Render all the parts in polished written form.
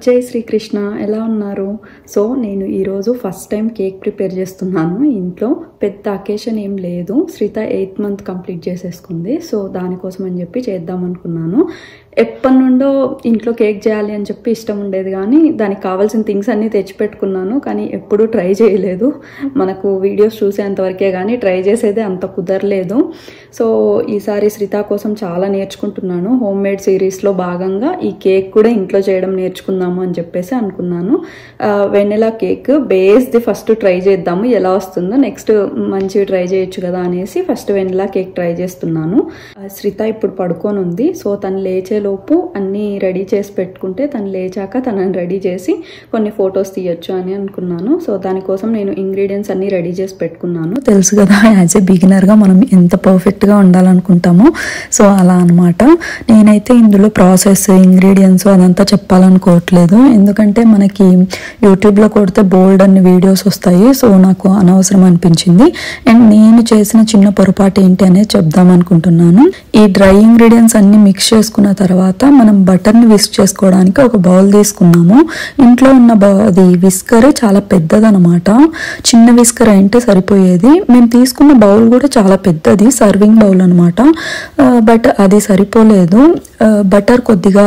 జై శ్రీకృష్ణ ఎలా ఉన్నారు? సో నేను ఈరోజు ఫస్ట్ టైం కేక్ ప్రిపేర్ చేస్తున్నాను ఇంట్లో. పెద్ద అకేషన్ ఏం లేదు. శ్రీత 8th మంత్ కంప్లీట్ చేసేసుకుంది. సో దానికోసం అని చెప్పి చేద్దాం అనుకున్నాను. ఎప్పటి నుండో ఇంట్లో కేక్ చేయాలి అని చెప్పి ఇష్టం ఉండేది, కానీ దానికి కావాల్సిన థింగ్స్ అన్నీ తెచ్చిపెట్టుకున్నాను, కానీ ఎప్పుడూ ట్రై చేయలేదు. మనకు వీడియోస్ చూసేంతవరకే కానీ ట్రై చేసేదే అంత కుదరలేదు. సో ఈసారి శ్రీత కోసం చాలా నేర్చుకుంటున్నాను. హోమ్ మేడ్ సిరీస్లో భాగంగా ఈ కేక్ కూడా ఇంట్లో చేయడం నేర్చుకుందాము అని చెప్పేసి అనుకున్నాను. వెనిలా కేక్ బేస్ది ఫస్ట్ ట్రై చేద్దాము, ఎలా వస్తుందో. నెక్స్ట్ మంచిగా ట్రై చేయొచ్చు కదా అనేసి ఫస్ట్ వెనిలా కేక్ ట్రై చేస్తున్నాను. శ్రీత ఇప్పుడు పడుకొని ఉంది. సో తను లేచేలోపు అన్నీ రెడీ చేసి పెట్టుకుంటే తను లేచాక తనని రెడీ చేసి కొన్ని ఫొటోస్ తీయొచ్చు అని అనుకున్నాను. సో దానికోసం నేను ఇంగ్రీడియంట్స్ అన్నీ రెడీ చేసి పెట్టుకున్నాను. తెలుసు కదా, యాజ్ ఏ బిగినర్గా మనం ఎంత పర్ఫెక్ట్గా ఉండాలనుకుంటామో, సో అలా అనమాట. నేనైతే ఇందులో ప్రాసెస్, ఇంగ్రీడియంట్స్ అదంతా చెప్పాలనుకోవట్లేదు, ఎందుకంటే మనకి యూట్యూబ్లో కొడితే బోల్డ్ అన్ని వీడియోస్ వస్తాయి. సో నాకు అనవసరం అనిపించింది. అండ్ నేను చేసిన చిన్న పొరపాటు ఏంటి అనేది చెప్దాం అనుకుంటున్నాను. ఈ డ్రై ఇంగ్రీడియంట్స్ అన్ని మిక్స్ చేసుకున్న తర్వాత మనం బటర్ని విస్క్ చేసుకోవడానికి ఒక బౌల్ తీసుకున్నాము. ఇంట్లో ఉన్న అది విస్కర్ చాలా పెద్దదనమాట. చిన్న విస్కర్ అంటే సరిపోయేది. మేము తీసుకున్న బౌల్ కూడా చాలా పెద్దది, సర్వింగ్ బౌల్ అనమాట. బట్ అది సరిపోలేదు. బటర్ కొద్దిగా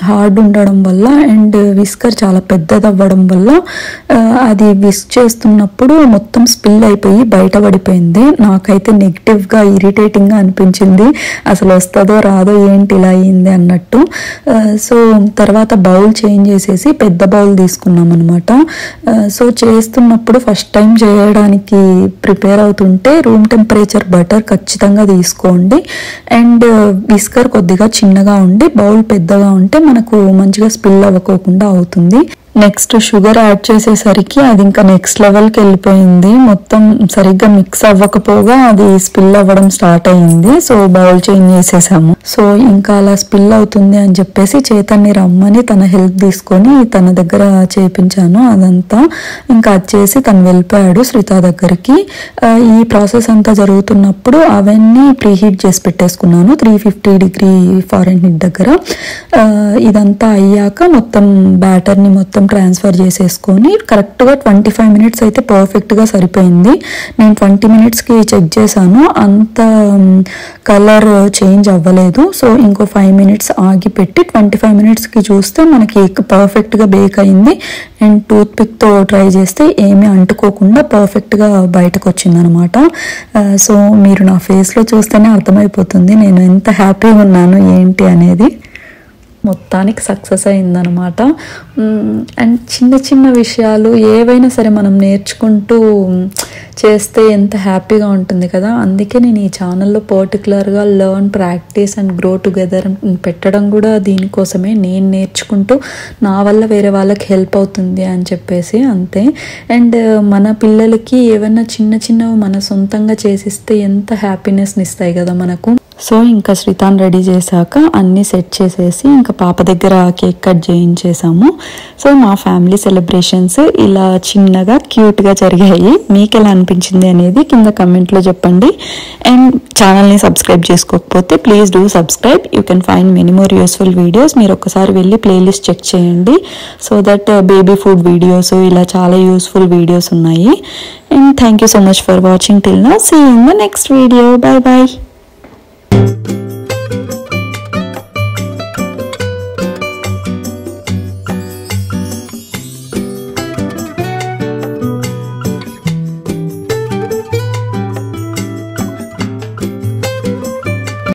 హార్డ్ ఉండడం వల్ల అండ్ విస్కర్ చాలా పెద్దది అవ్వడం వల్ల అది విస్క్ చేస్తున్నప్పుడు మొత్తం స్పిల్ అయిపోయి బయట పడిపోయింది. నాకైతే నెగిటివ్గా, ఇరిటేటింగ్గా అనిపించింది. అసలు వస్తుందో రాదో, ఏంటి ఇలా అయింది అన్నట్టు. సో తర్వాత బౌల్ చేంజ్ చేసేసి పెద్ద బౌల్ తీసుకున్నాం అనమాట. సో చేస్తున్నప్పుడు ఫస్ట్ టైం చేయడానికి ప్రిపేర్ అవుతుంటే రూమ్ టెంపరేచర్ బటర్ ఖచ్చితంగా తీసుకోండి. అండ్ విస్కర్ కొద్దిగా చిన్నగా ఉండి బౌల్ పెద్దగా ఉంటే మనకు మంచిగా స్పిల్ అవ్వకోకుండా అవుతుంది. నెక్స్ట్ షుగర్ యాడ్ చేసేసరికి అది ఇంకా నెక్స్ట్ లెవెల్కి వెళ్ళిపోయింది. మొత్తం సరిగ్గా మిక్స్ అవ్వకపోగా అది స్పిల్ అవ్వడం స్టార్ట్ అయ్యింది. సో బౌల్ చేంజ్ చేసేసాము. సో ఇంకా అలా స్పిల్ అవుతుంది అని చెప్పేసి చేతన్ని రమ్మని తన హెల్ప్ తీసుకొని తన దగ్గర చేయించాను. అదంతా ఇంకా అది చేసి తను వెళ్ళిపోయాడు శ్రీత దగ్గరికి. ఈ ప్రాసెస్ అంతా జరుగుతున్నప్పుడు అవన్నీ ప్రీహీట్ చేసి పెట్టేసుకున్నాను 350 డిగ్రీ ఫారెన్హీట్ దగ్గర. ఇదంతా అయ్యాక మొత్తం బ్యాటర్ని మొత్తం ట్రాన్స్ఫర్ చేసేసుకొని కరెక్ట్గా 25 మినిట్స్ అయితే పర్ఫెక్ట్గా సరిపోయింది. నేను 20 మినిట్స్కి చెక్ చేశాను, అంత కలర్ చేంజ్ అవ్వలేదు. సో ఇంకో 5 మినిట్స్ ఆగి పెట్టి 25 మినిట్స్కి చూస్తే మనకి పర్ఫెక్ట్గా బేక్ అయింది. అండ్ టూత్ పిక్తో ట్రై చేస్తే ఏమీ అంటుకోకుండా పర్ఫెక్ట్గా బయటకు వచ్చిందనమాట. సో మీరు నా ఫేస్లో చూస్తేనే అర్థమైపోతుంది నేను ఎంత హ్యాపీగా ఉన్నాను ఏంటి అనేది. మొత్తానికి సక్సెస్ అయిందనమాట. అండ్ చిన్న చిన్న విషయాలు ఏవైనా సరే మనం నేర్చుకుంటూ చేస్తే ఎంత హ్యాపీగా ఉంటుంది కదా. అందుకే నేను ఈ ఛానల్లో పర్టికులర్గా learn, practice and grow together పెట్టడం కూడా దీనికోసమే. నేను నేర్చుకుంటూ నా వల్ల వేరే వాళ్ళకి హెల్ప్ అవుతుంది అని చెప్పేసి, అంతే. అండ్ మన పిల్లలకి ఏమైనా చిన్న చిన్నవి మన సొంతంగా చేసిస్తే ఎంత హ్యాపీనెస్ని ఇస్తాయి కదా మనకు. సో ఇంకా శ్రీతాన్ రెడీ చేశాక అన్నీ సెట్ చేసేసి ఇంకా పాప దగ్గర కేక్ కట్ చేయించేసాము. సో మా ఫ్యామిలీ సెలబ్రేషన్స్ ఇలా చిన్నగా క్యూట్గా జరిగాయి. మీకు ఎలా అనిపించింది అనేది కింద కమెంట్లో చెప్పండి. అండ్ ఛానల్ని సబ్స్క్రైబ్ చేసుకోకపోతే please do subscribe. You can find many more useful videos. మీరు ఒకసారి వెళ్ళి ప్లేలిస్ట్ చెక్ చేయండి. So that baby food videos ఇలా చాలా యూస్ఫుల్ వీడియోస్ ఉన్నాయి. And thank you so much for watching till now. See you in the next video. Bye bye.